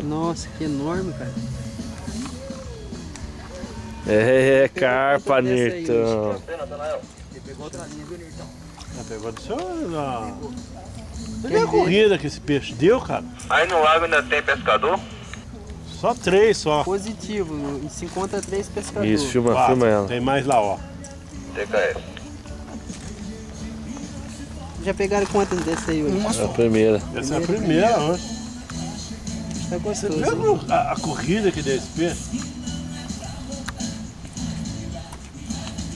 Nossa, que enorme, cara. É, carpa, Nirtão. Ele pegou outra linha, viu, Nirtão? Pegou do seu. Cadê a corrida que esse peixe deu, cara? Aí no lago ainda tem pescador? Só 3 só. Positivo, e se encontra 3 pescadores. Isso, filma 4. ela. Tem mais lá, ó. TKS. Já pegaram quantas desse aí hoje? É a primeira. Essa é a primeira, ó. Tá Você gostoso. viu a corrida que deu esse peixe?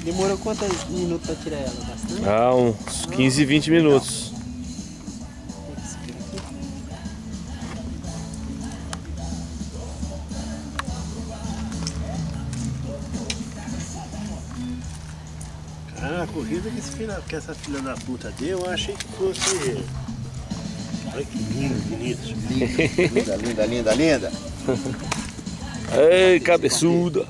Demorou quantos minutos pra tirar ela? Bastante? Ah, uns 15, 20 minutos. Cara, a corrida que essa filha da puta deu, eu achei que fosse. Olha que lindo, bonito. Linda, linda, linda, linda. Ei, cabeçuda.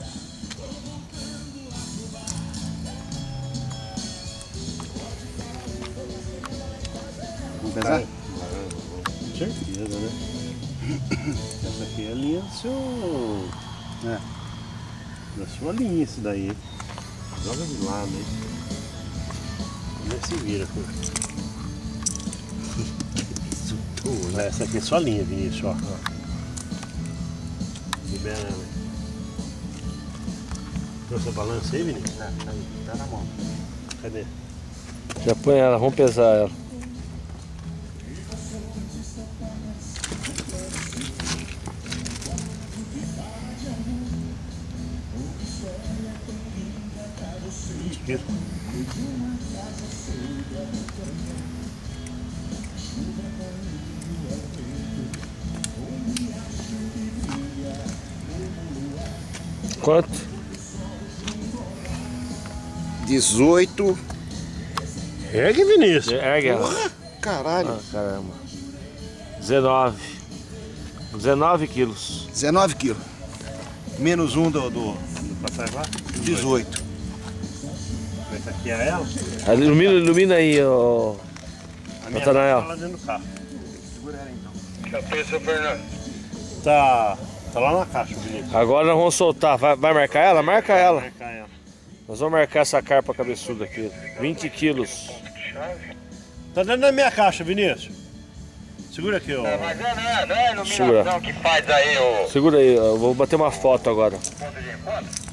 Vamos pensar? Com certeza, né? Essa aqui é a linha do seu. É. Da sua linha, isso daí. Joga de lado aí. Como é que se vira, pô? Essa aqui é sua linha, Vinícius, ó. Libera ela aí. Trouxe a balança aí, Vinícius? Tá aí, tá na mão. Cadê? Já põe ela, vamos pesar ela. Quanto? 18. Ergue, Vinícius. Ergue ela. Caralho. Ah, caramba. 19. 19 quilos. 19 quilos. Menos um do passagem lá? 18. Essa aqui é ela? Ilumina aí, ó. A minha Natanael. tá lá dentro do carro. Segura ela então. Já pensou, Fernando? Tá lá na caixa, Vinícius. Agora nós vamos soltar. Vai marcar ela? Marca ela. Marcar ela. Nós vamos marcar essa carpa cabeçuda aqui. 20 quilos. Tá dentro da minha caixa, Vinícius. Segura aqui, ó. Mas não é Segura. iluminação que faz aí o Segura aí, eu vou bater uma foto agora. ponto de encontro?